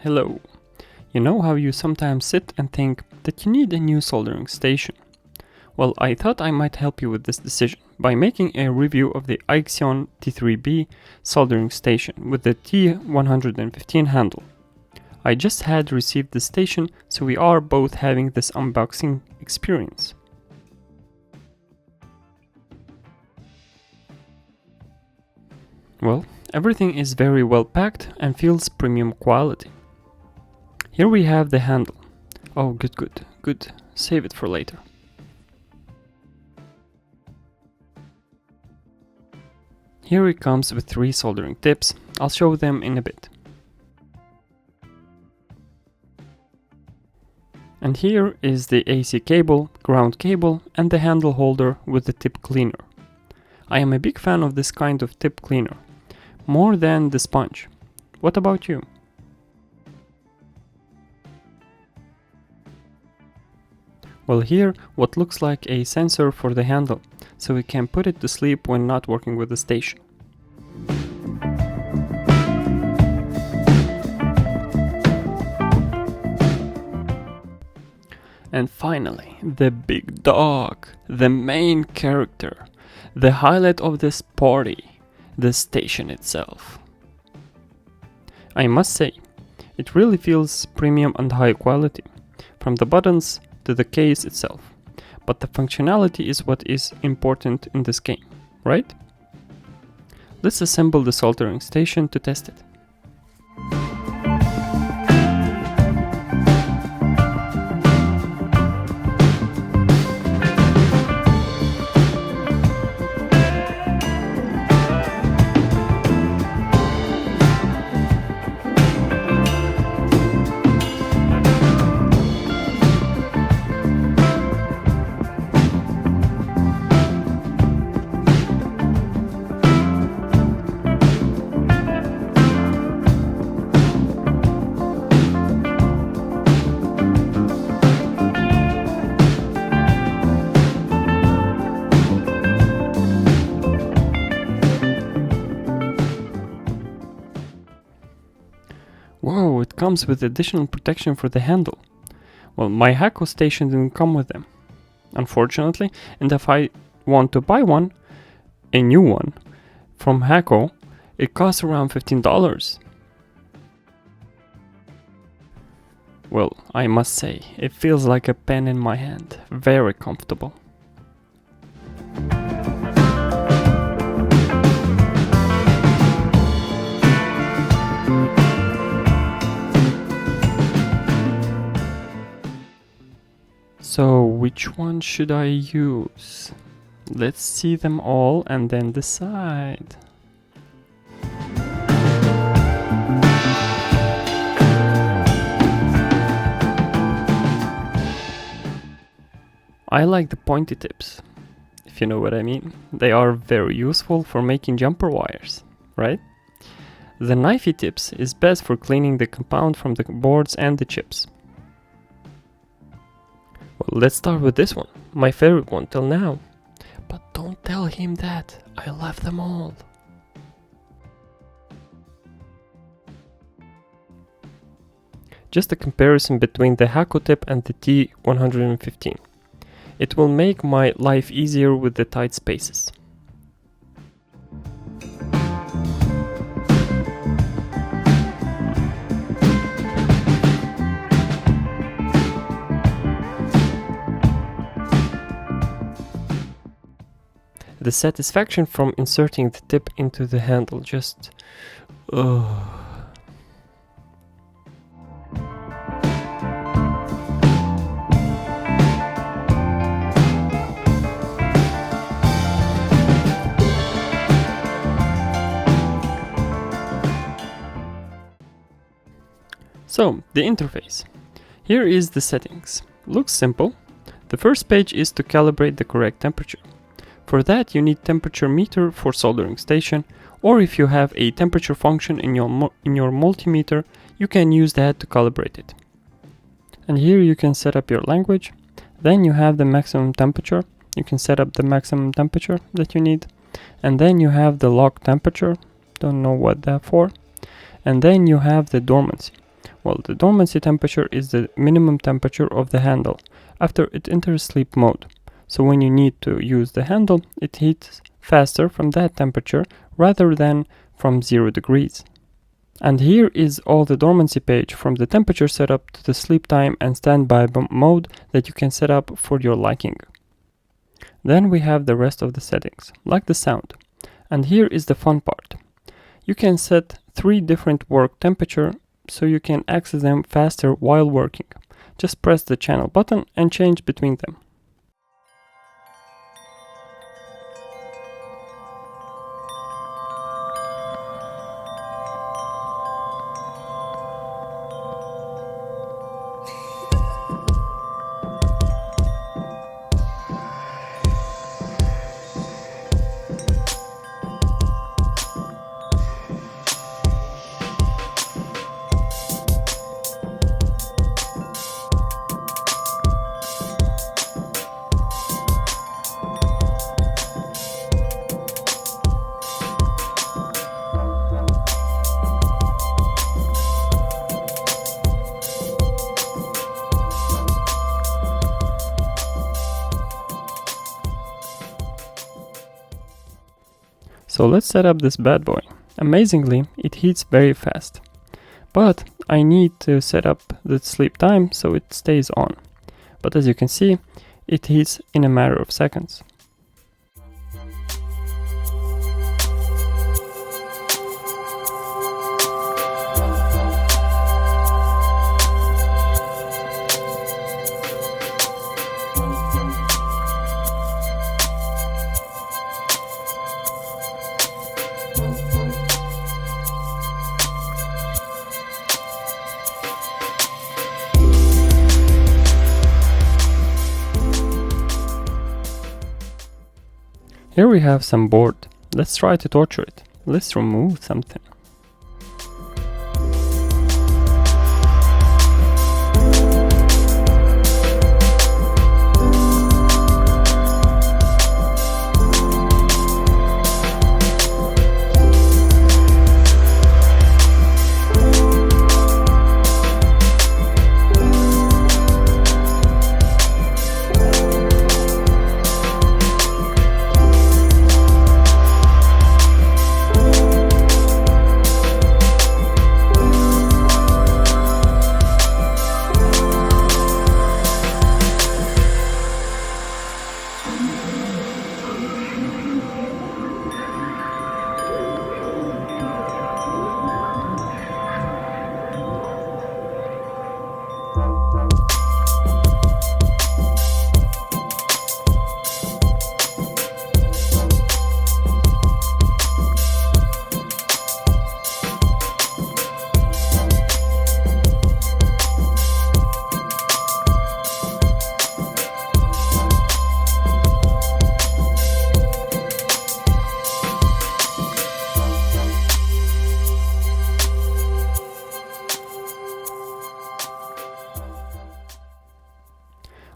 Hello. You know how you sometimes sit and think that you need a new soldering station? Well, I thought I might help you with this decision by making a review of the aixun T3B soldering station with the T115 handle. I just had received the station, so we are both having this unboxing experience. Well, everything is very well packed and feels premium quality. Here we have the handle. Oh, good. Save it for later. Here it comes with 3 soldering tips. I'll show them in a bit. And here is the AC cable, ground cable, and the handle holder with the tip cleaner. I am a big fan of this kind of tip cleaner, more than the sponge. What about you? Well, here what looks like a sensor for the handle, so we can put it to sleep when not working with the station. And finally, the big dog, the main character, the highlight of this party, the station itself. I must say, it really feels premium and high quality, from the buttons to the case itself. But the functionality is what is important in this game, right? Let's assemble the soldering station to test it. Whoa, it comes with additional protection for the handle. Well, my Hakko station didn't come with them, unfortunately, and if I want to buy one, a new one, from Hakko, it costs around $15. Well, I must say, it feels like a pen in my hand, very comfortable. So, which one should I use? Let's see them all and then decide. I like the pointy tips, if you know what I mean. They are very useful for making jumper wires, right? The knifey tips is best for cleaning the compound from the boards and the chips. Well, let's start with this one, my favorite one till now. But don't tell him that, I love them all. Just a comparison between the Hakko tip and the T115. It will make my life easier with the tight spaces. The satisfaction from inserting the tip into the handle just... So, the interface. Here is the settings. Looks simple. The first page is to calibrate the correct temperature. For that you need temperature meter for soldering station, or if you have a temperature function in your multimeter, you can use that to calibrate it. And here you can set up your language. Then you have the maximum temperature. You can set up the maximum temperature that you need. And then you have the lock temperature. Don't know what that for. And then you have the dormancy. Well, the dormancy temperature is the minimum temperature of the handle after it enters sleep mode. So when you need to use the handle, it heats faster from that temperature rather than from 0 degrees. And here is all the dormancy page from the temperature setup to the sleep time and standby mode that you can set up for your liking. Then we have the rest of the settings, like the sound. And here is the fun part. You can set 3 different work temperature so you can access them faster while working. Just press the channel button and change between them. So let's set up this bad boy. Amazingly, it heats very fast. But I need to set up the sleep time so it stays on. But as you can see, it heats in a matter of seconds. Here we have some board. Let's try to torture it. Let's remove something.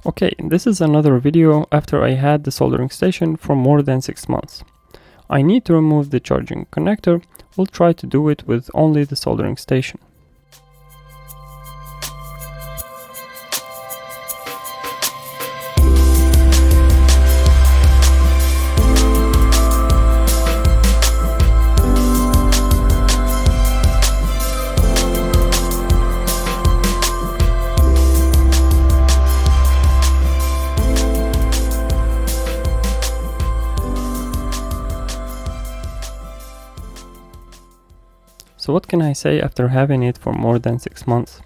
Okay, this is another video after I had the soldering station for more than 6 months. I need to remove the charging connector. We'll try to do it with only the soldering station. So what can I say after having it for more than 6 months?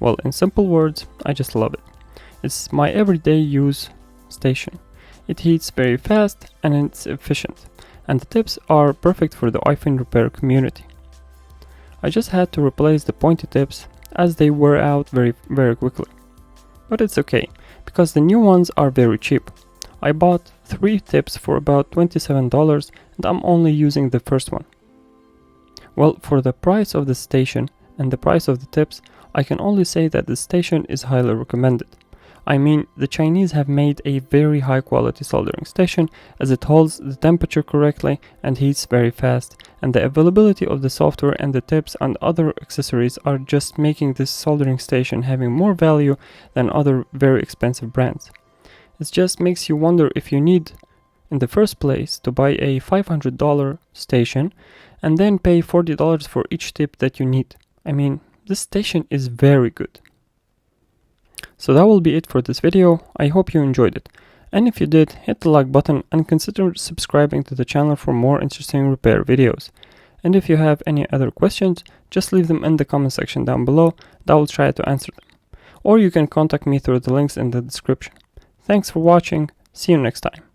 Well, in simple words, I just love it. It's my everyday use station. It heats very fast and it's efficient, and the tips are perfect for the iPhone repair community. I just had to replace the pointy tips as they wear out very quickly. But it's okay, because the new ones are very cheap. I bought 3 tips for about $27 and I'm only using the first one. Well, for the price of the station and the price of the tips, I can only say that the station is highly recommended. I mean, the Chinese have made a very high quality soldering station as it holds the temperature correctly and heats very fast, and the availability of the software and the tips and other accessories are just making this soldering station having more value than other very expensive brands. It just makes you wonder if you need in the first place to buy a $500 station and then pay $40 for each tip that you need. I mean, this station is very good. So that will be it for this video. I hope you enjoyed it, and if you did, hit the like button and consider subscribing to the channel for more interesting repair videos. And if you have any other questions, just leave them in the comment section down below. I will try to answer them, or you can contact me through the links in the description. Thanks for watching. See you next time.